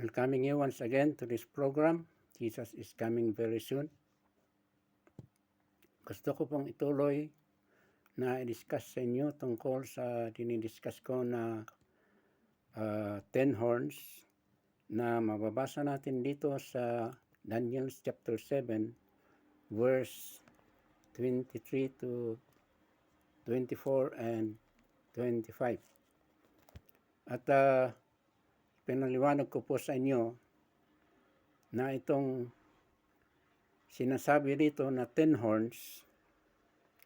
Welcoming you once again to this program. Jesus is coming very soon. Gusto ko pong ituloy na i-discuss sa inyo tungkol sa dinidiscuss ko na 10 horns na mababasa natin dito sa Daniel chapter 7 verse 23 to 24 and 25. At pinaliwanag ko po sa inyo na itong sinasabi dito na 10 horns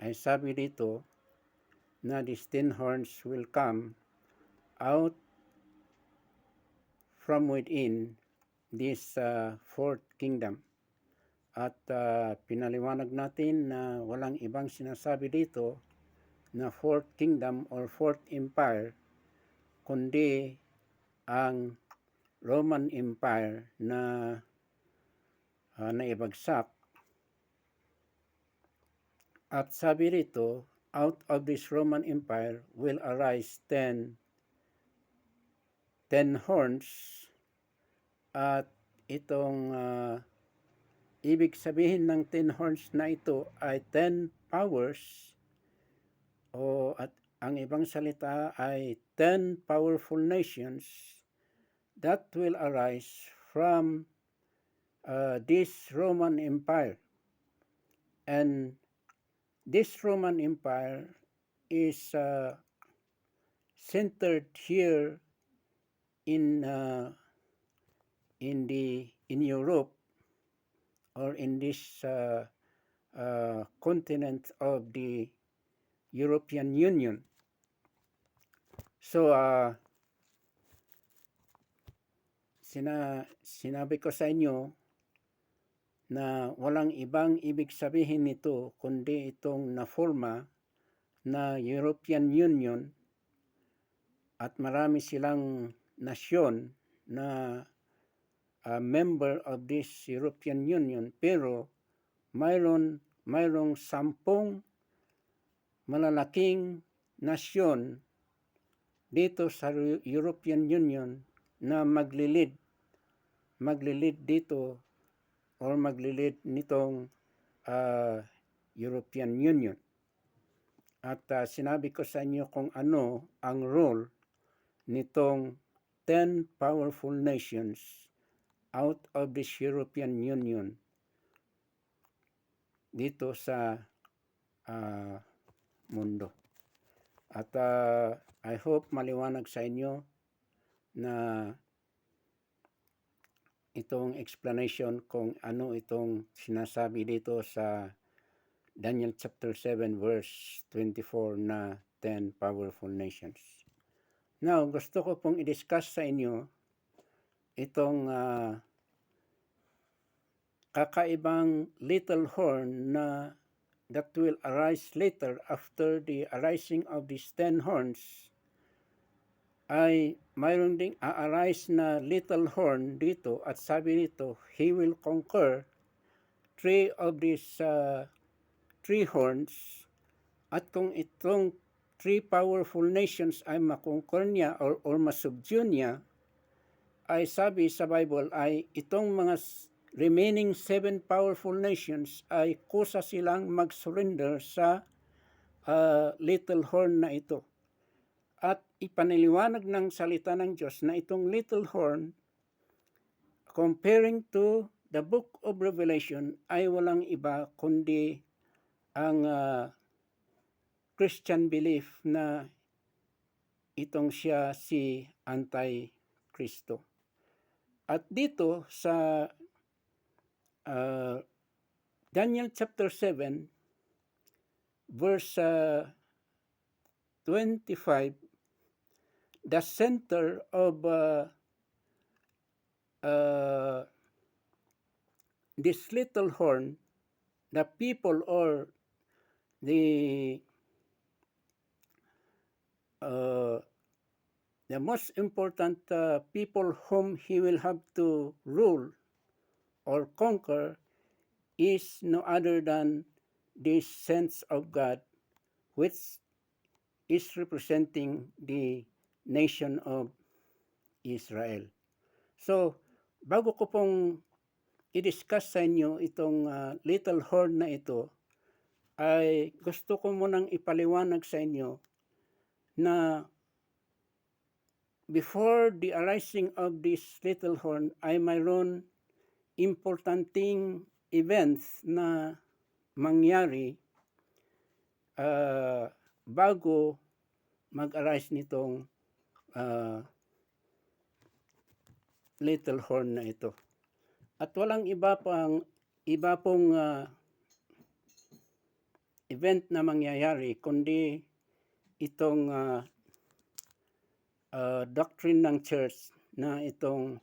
ay sabi dito na these 10 horns will come out from within this fourth kingdom. At pinaliwanag natin na walang ibang sinasabi dito na fourth kingdom or fourth empire kundi ang Roman Empire na naibagsak. At sabi rito, out of this Roman Empire will arise 10 horns. At itong ibig sabihin ng 10 horns na ito ay 10 powers at ang ibang salita ay 10 powerful nations that will arise from this Roman Empire. And this Roman Empire is centered here in Europe, or in this continent of the European Union. So sinabi ko sa inyo na walang ibang ibig sabihin nito kundi itong naforma na European Union, at marami silang nasyon na member of this European Union, pero mayroong 10 malalaking nasyon dito sa European Union na maglilid dito or maglilid nitong European Union. At sinabi ko sa inyo kung ano ang role nitong 10 powerful nations out of this European Union dito sa mundo. At I hope maliwanag sa inyo na itong explanation kung ano itong sinasabi dito sa Daniel chapter 7 verse 24 na 10 powerful nations. Now, gusto ko pong i-discuss sa inyo itong kakaibang little horn na that will arise later after the arising of these 10 horns. Ay mayroon ding a-arise na little horn dito, at sabi nito, he will conquer 3 of these 3 horns. At kung itong 3 powerful nations ay makonquer niya or masubdue niya, ay sabi sa Bible ay itong mga remaining 7 powerful nations ay kusa silang mag-surrender sa little horn na ito. At ipaniliwanag ng salita ng Diyos na itong little horn, comparing to the book of Revelation, ay walang iba kundi ang Christian belief na itong siya si Anti-Kristo. At dito sa Daniel chapter 7 verse 25, the center of this little horn, the people or the most important people whom he will have to rule or conquer is no other than the saints of God, which is representing the nation of Israel. So, bago ko pong i-discuss sa inyo itong little horn na ito, ay gusto ko munang ipaliwanag sa inyo na before the arising of this little horn ay mayroon importanting events na mangyari bago mag-arise nitong little horn na ito. At walang iba pong event na mangyayari kundi itong doctrine ng church na itong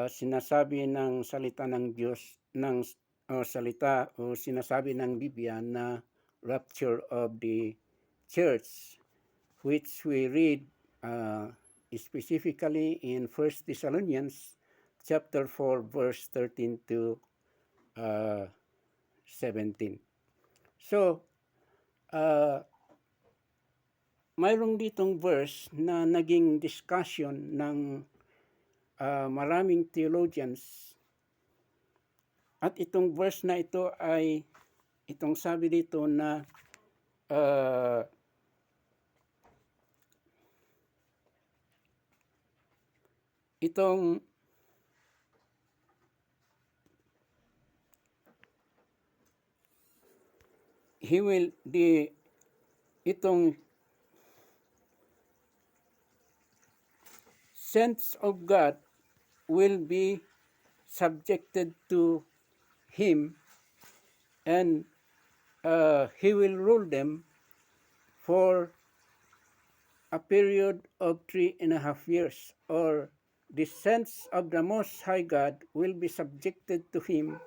sinasabi ng salita ng Diyos ng salita o sinasabi ng Biblia na rapture of the church, which we read specifically in 1 Thessalonians chapter 4 verse 13 to 17. So, mayroong ditong verse na naging discussion ng maraming theologians. At itong verse na ito ay itong sabi dito na itong itong saints of God will be subjected to him, and he will rule them for a period of 3.5 years, or the saints of the Most High God will be subjected to him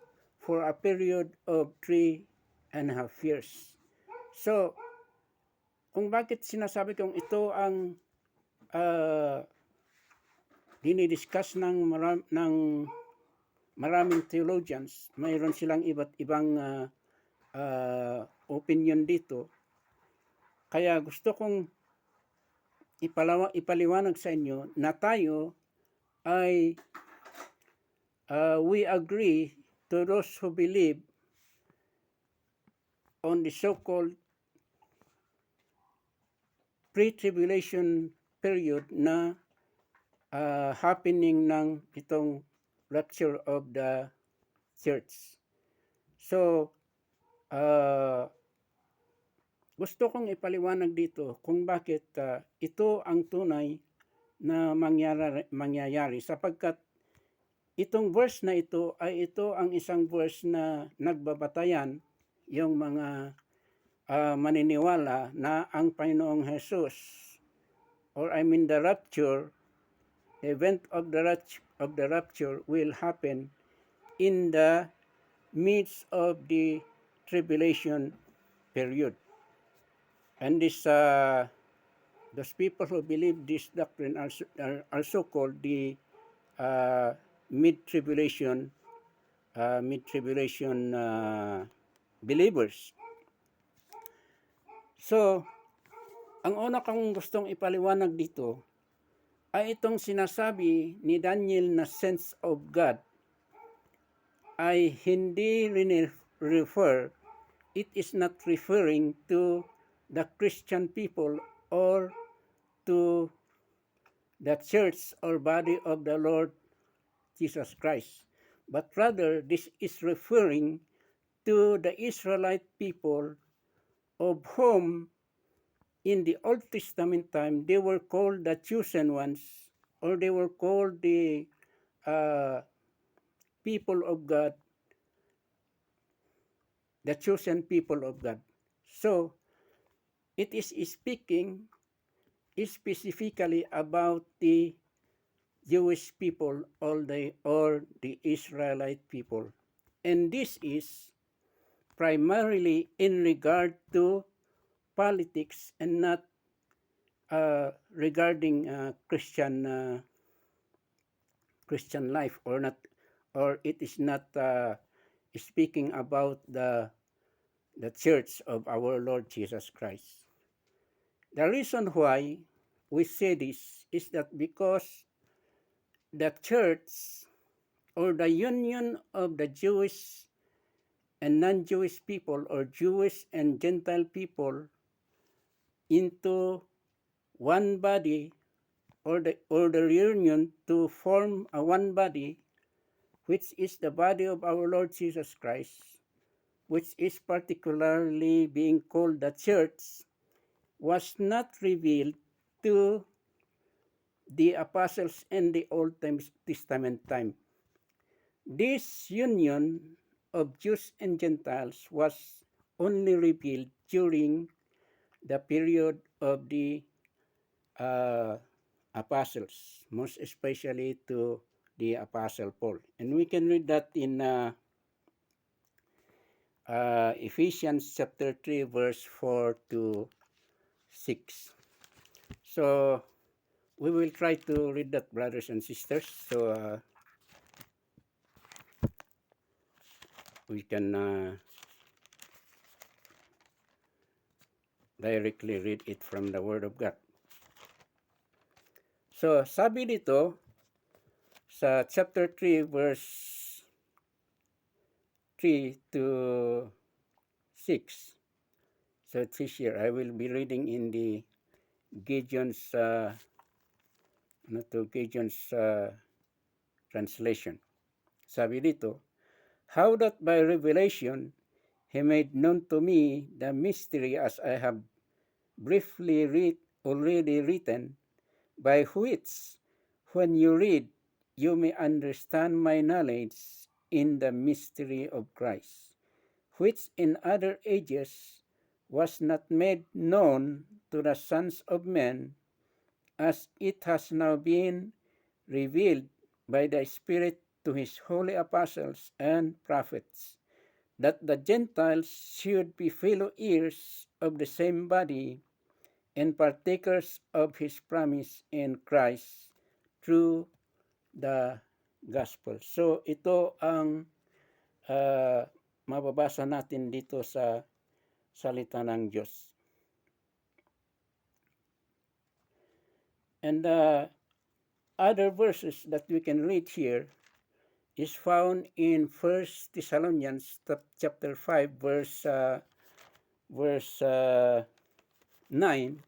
for a period of 3.5 years. So, kung bakit sinasabi kong ito ang dinidiscuss ng maraming theologians, mayroon silang iba't ibang opinion dito. Kaya gusto kong ipaliwanag sa inyo na tayo ay we agree to those who believe on the so-called pre-tribulation period na happening ng itong rapture of the church. So, gusto kong ipaliwanag dito kung bakit ito ang tunay na mangyayari sapagkat itong verse na ito ay ito ang isang verse na nagbabatayan yung mga maniniwala na ang Panginoong Jesus, or the rapture, the event of the rapture will happen in the midst of the tribulation period. And those people who believe this doctrine are so-called the mid-tribulation believers. So, ang una kong gustong ipaliwanag dito ay itong sinasabi ni Daniel na saints of God ay hindi refer, it is not referring to the Christian people or to the church or body of the Lord Jesus Christ, but rather this is referring to the Israelite people of whom in the Old Testament time they were called the chosen ones, or they were called the people of God, the chosen people of God. So, it is speaking specifically about the Jewish people or the Israelite people. And this is primarily in regard to politics and not regarding Christian life, or it is not speaking about the church of our Lord Jesus Christ. The reason why we say this is that because the church or the union of the Jewish and non-Jewish people, or Jewish and Gentile people, into one body, or the reunion to form a one body, which is the body of our Lord Jesus Christ, which is particularly being called the church, was not revealed to the apostles in the Old Testament time. This union of Jews and Gentiles was only revealed during the period of the apostles, most especially to the Apostle Paul. And we can read that in Ephesians chapter 3, verse 4 to 6. So we will try to read that, brothers and sisters. So we can directly read it from the Word of God. So sabi dito sa chapter 3, verse 3 to 6. So it says here, I will be reading in the Gideon's translation. Sabi dito, how that by revelation he made known to me the mystery, as I have briefly already written, by which, when you read, you may understand my knowledge in the mystery of Christ, which in other ages was not made known to the sons of men, as it has now been revealed by the Spirit to his holy apostles and prophets, that the Gentiles should be fellow heirs of the same body and partakers of his promise in Christ through the gospel. So ito ang mababasa natin dito sa salita ng Diyos. And other verses that we can read here is found in 1 Thessalonians chapter 5, verse 9.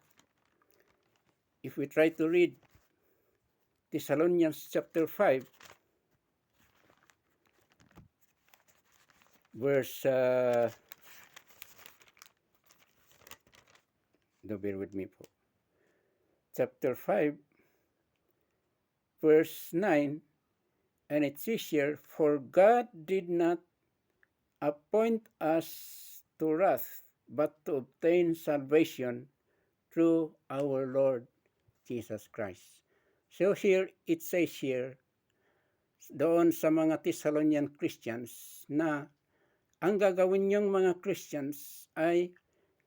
If we try to read Thessalonians chapter 5, verse bear with me po. Chapter 5, verse 9, and it says here, for God did not appoint us to wrath, but to obtain salvation through our Lord Jesus Christ. So here, it says here, doon sa mga Thessalonian Christians, na ang gagawin niyong mga Christians ay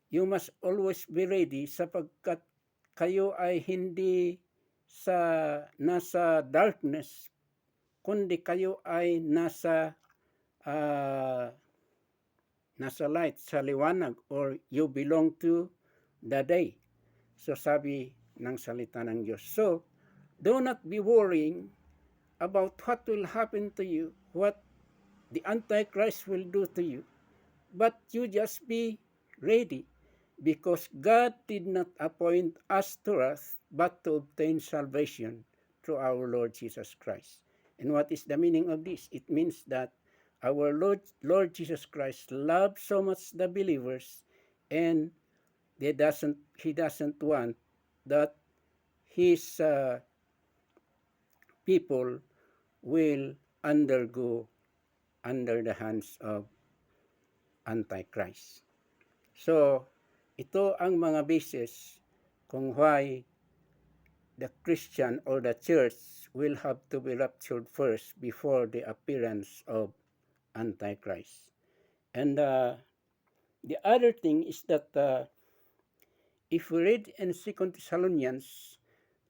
you must always be ready, sapagkat kayo ay hindi nasa darkness, kundi kayo ay nasa light, sa liwanag, or you belong to the day. So sabi ng salita ng Diyos. So, do not be worrying about what will happen to you, what the Antichrist will do to you, but you just be ready, because God did not appoint us to wrath, but to obtain salvation through our Lord Jesus Christ. And what is the meaning of this? It means that our Lord Jesus Christ loved so much the believers, and he doesn't want that his people will undergo under the hands of Antichrist. So, ito ang mga basis kung why the Christian or the church will have to be raptured first before the appearance of Antichrist. And the other thing is that if we read in 2 Thessalonians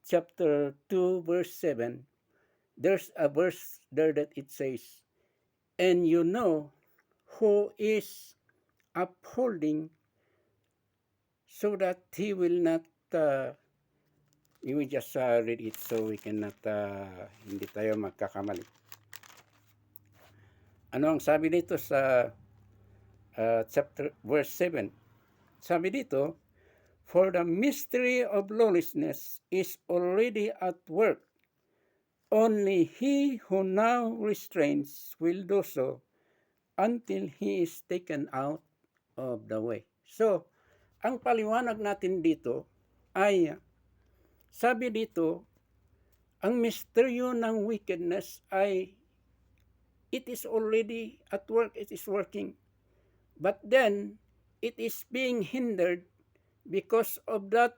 chapter 2, verse 7, there's a verse there that it says, and you know who is upholding, so that he will not, we will just read it so we cannot, hindi tayo magkakamali. Ano ang sabi dito sa chapter verse 7? Sabi dito, for the mystery of lawlessness is already at work. Only he who now restrains will do so until he is taken out of the way. So, ang paliwanag natin dito ay, sabi dito, ang misteryo ng wickedness ay it is already at work, it is working. But then, it is being hindered because of that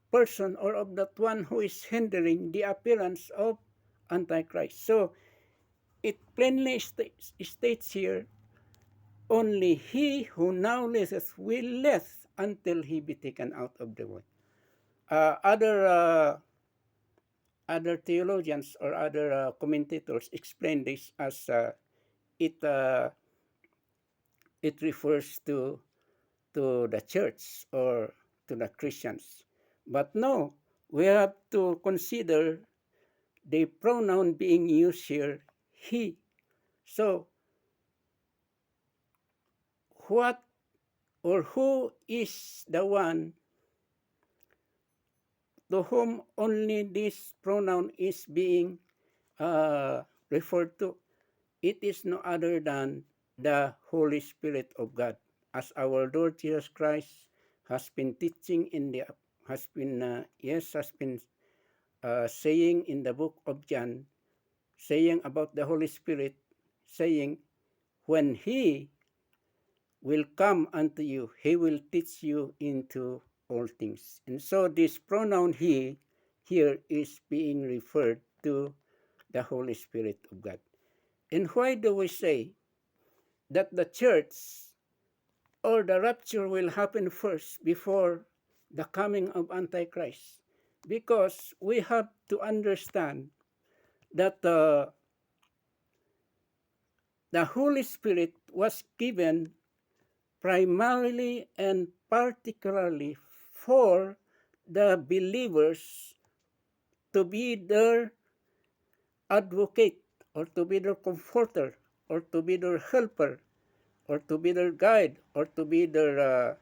person or of that one who is hindering the appearance of Antichrist. So, it plainly states here, only he who now listeth will list until he be taken out of the way. Other theologians or other commentators explain this as it refers to the church or to the Christians. But no, we have to consider the pronoun being used here, he. So, what or who is the one to whom only this pronoun is being referred to? It is no other than the Holy Spirit of God. As our Lord Jesus Christ has been teaching has been saying in the book of John, saying about the Holy Spirit, saying, when He will come unto you, He will teach you into all things. And so this pronoun He here is being referred to the Holy Spirit of God. And why do we say that the church or the rapture will happen first before the coming of Antichrist? Because we have to understand that the Holy Spirit was given primarily and particularly for the believers to be their advocate or to be their comforter or to be their helper or to be their guide or to be their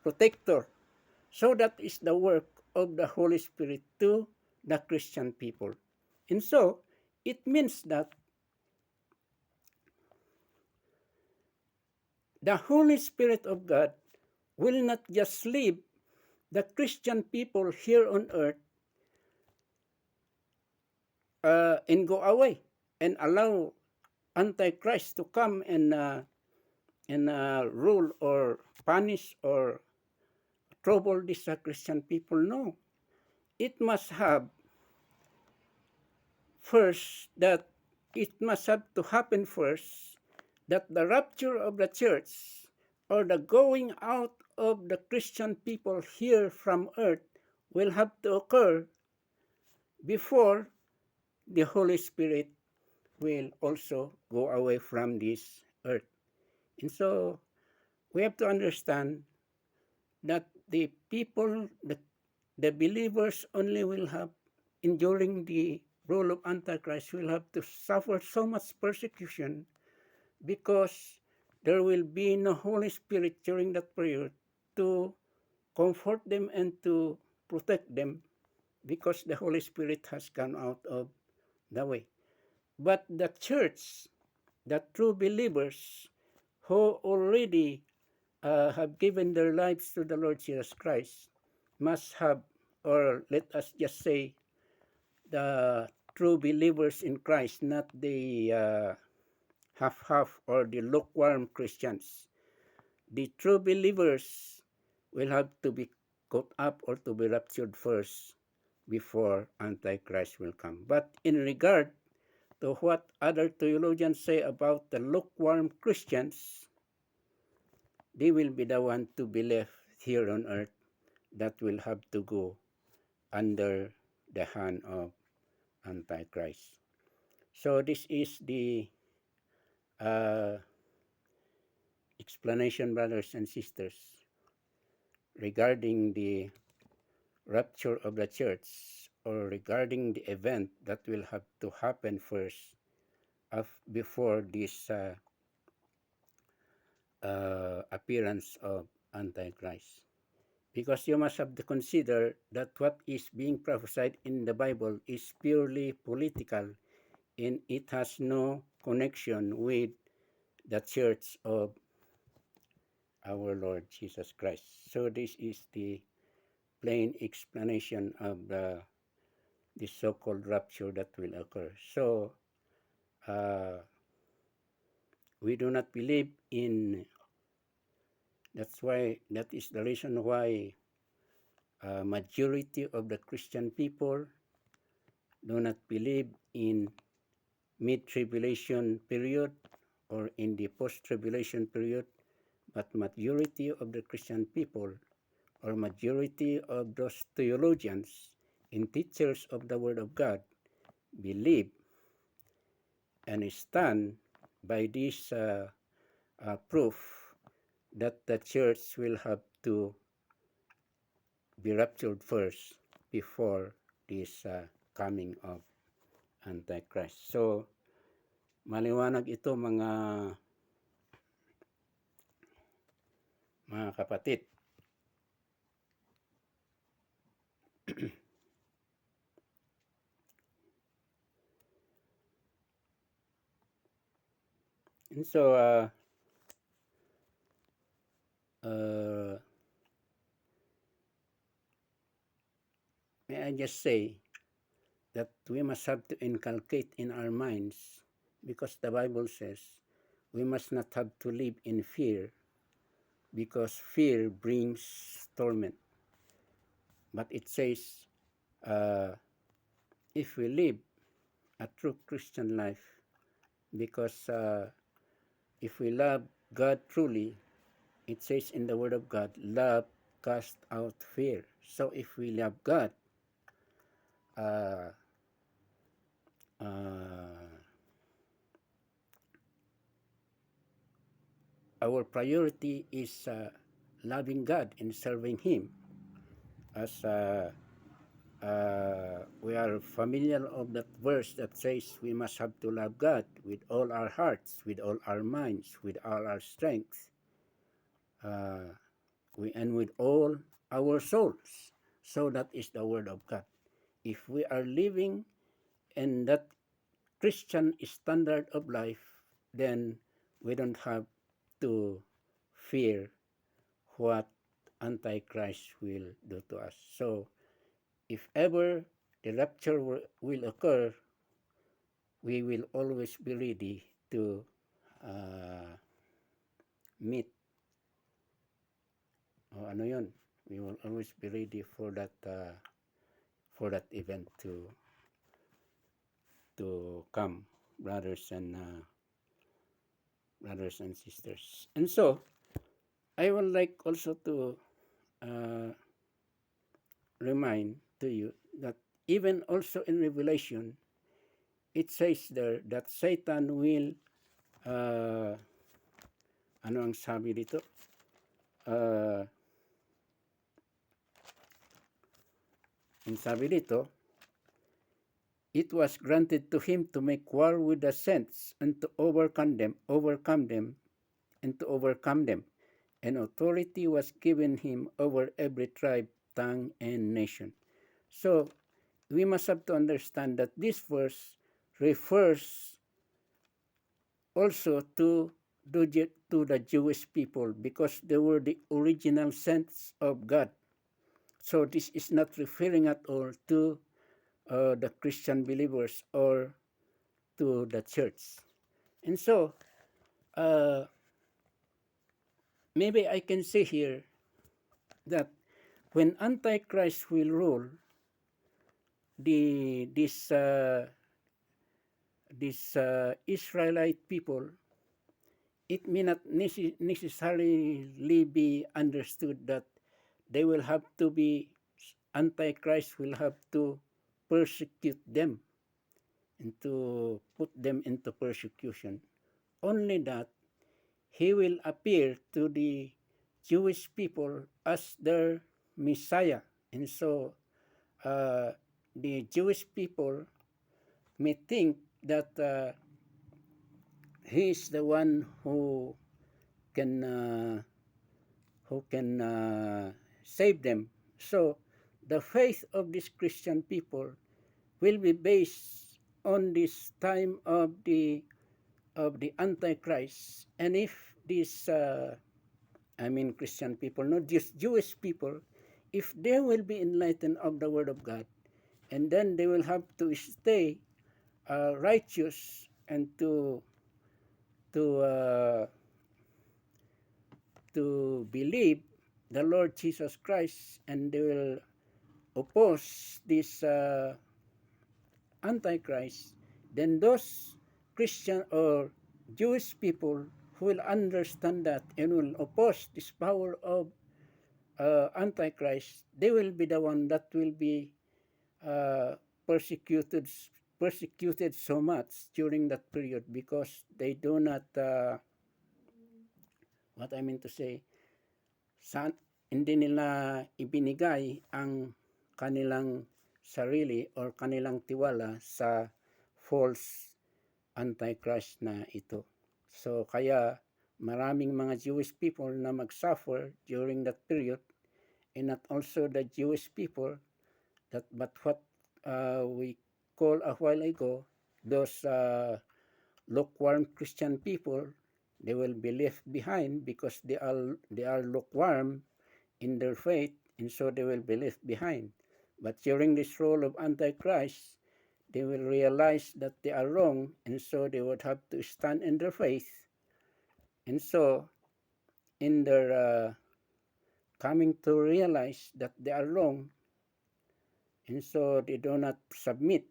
protector. So that is the work of the Holy Spirit to the Christian people. And so, it means that the Holy Spirit of God will not just leave the Christian people here on earth and go away and allow Antichrist to come and rule or punish or trouble these Christian people. No, it must have to happen first that the rapture of the church or the going out of the Christian people here from earth will have to occur before the Holy Spirit will also go away from this earth. And so we have to understand that the people, the believers only will have, enduring the rule of Antichrist, will have to suffer so much persecution because there will be no Holy Spirit during that period to comfort them and to protect them because the Holy Spirit has gone out of the way. But the church, the true believers who already have given their lives to the Lord Jesus Christ, must have, or let us just say, the true believers in Christ, not the half-half or the lukewarm Christians. The true believers will have to be caught up or to be raptured first before Antichrist will come. But in regard to what other theologians say about the lukewarm Christians, they will be the one to be left here on earth that will have to go under the hand of Antichrist. So this is the explanation, brothers and sisters, regarding the rapture of the church or regarding the event that will have to happen first before this appearance of Antichrist. Because you must have to consider that what is being prophesied in the Bible is purely political and it has no connection with the church of our Lord Jesus Christ. So this is the plain explanation of the so-called rapture that will occur. So we do not believe in, that is the reason why majority of the Christian people do not believe in mid-tribulation period or in the post-tribulation period, but majority of the Christian people or majority of those theologians and teachers of the Word of God believe and stand by this proof that the church will have to be raptured first before this coming of Antichrist. So, maliwanag ito mga kapatid. And so, may I just say that we must have to inculcate in our minds, because the Bible says we must not have to live in fear, because fear brings torment. But it says, if we live a true Christian life, because if we love God truly, it says in the Word of God, love casts out fear. So if we love God, our priority is loving God and serving Him. As we are familiar of that verse that says we must have to love God with all our hearts, with all our minds, with all our strength, and with all our souls. So that is the Word of God. If we are living in that Christian standard of life, then we don't have to fear what Antichrist will do to us. So, if ever the rapture will occur, we will always be ready to meet. We will always be ready for that event to come, brothers and sisters. And so, I would like also to remind to you that even also in Revelation, it says there that Satan will, ano ang sabi dito? Ang sabi dito, it was granted to him to make war with the saints and to overcome them, and to overcome them. And authority was given him over every tribe, tongue, and nation. So, we must have to understand that this verse refers also to the Jewish people, because they were the original saints of God. So this is not referring at all to the Christian believers or to the church. And so, maybe I can say here that when Antichrist will rule, this Israelite people, it may not necessarily be understood that they will have to be, Antichrist will have to persecute them and to put them into persecution. Only that he will appear to the Jewish people as their Messiah. And so the Jewish people may think that He is the one can save them. So the faith of these Christian people will be based on this time of the Antichrist. And if these Christian people, not just Jewish people, if they will be enlightened of the Word of God, and then they will have to stay righteous and to uh, to believe the Lord Jesus Christ, and they will oppose this Antichrist, then those Christian or Jewish people who will understand that and will oppose this power of Antichrist, they will be the one that will be uh, persecuted persecuted so much during that period, because they do not what I mean to say, hindi nila ibinigay ang kanilang sarili or kanilang tiwala sa false Antichrist na ito. So kaya maraming mga Jewish people na mag-suffer during that period, and not also the Jewish people, but what we call a while ago, those lukewarm Christian people, they will be left behind because they are lukewarm in their faith, and so they will be left behind. But during this role of Antichrist, they will realize that they are wrong, and so they would have to stand in their faith. And so, in their coming to realize that they are wrong, and so they do not submit,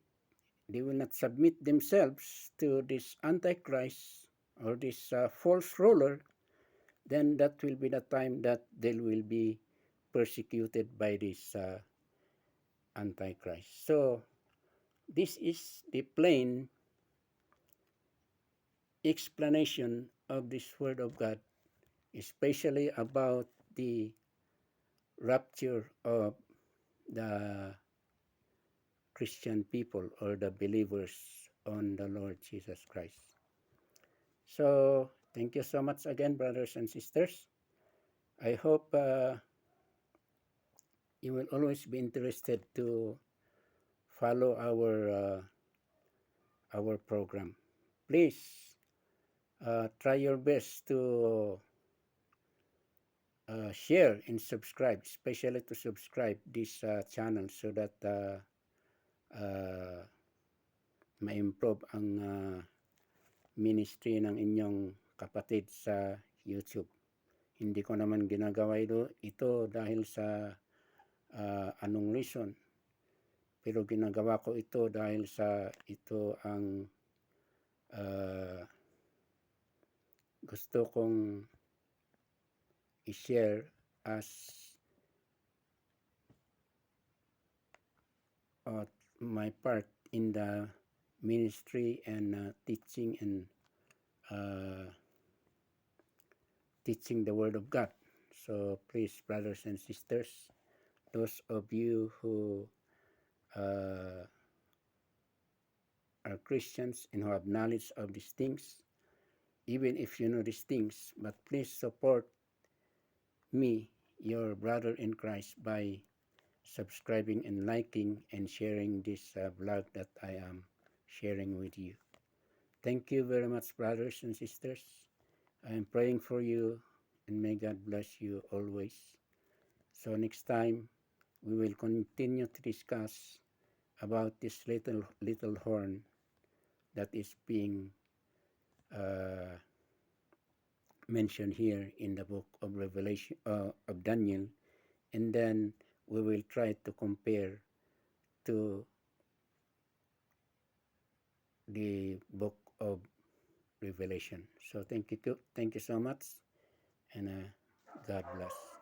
they will not submit themselves to this Antichrist or this false ruler, then that will be the time that they will be persecuted by this Antichrist. So, this is the plain explanation of this Word of God, especially about the rapture of the Christian people or the believers on the Lord Jesus Christ. So, thank you so much again, brothers and sisters. I hope you will always be interested to follow our program. Please try your best to share and subscribe, especially to subscribe this channel, so that ma-improve ang ministry ng inyong kapatid sa YouTube. Hindi ko naman ginagawa ito dahil sa anong reason, pero ginagawa ko ito dahil sa ito ang gusto kong i-share as my part in the ministry and teaching and teaching the Word of God. So please, brothers and sisters, those of you who are Christians and who have knowledge of these things, even if you know these things, but please support me, your brother in Christ, by subscribing and liking and sharing this vlog that I am sharing with you. Thank you very much, brothers and sisters. I am praying for you, and may God bless you always. So next time, we will continue to discuss about this little horn that is being mentioned here in the book of Revelation of Daniel, and then we will try to compare to the book of Revelation. So thank you so much, and God bless.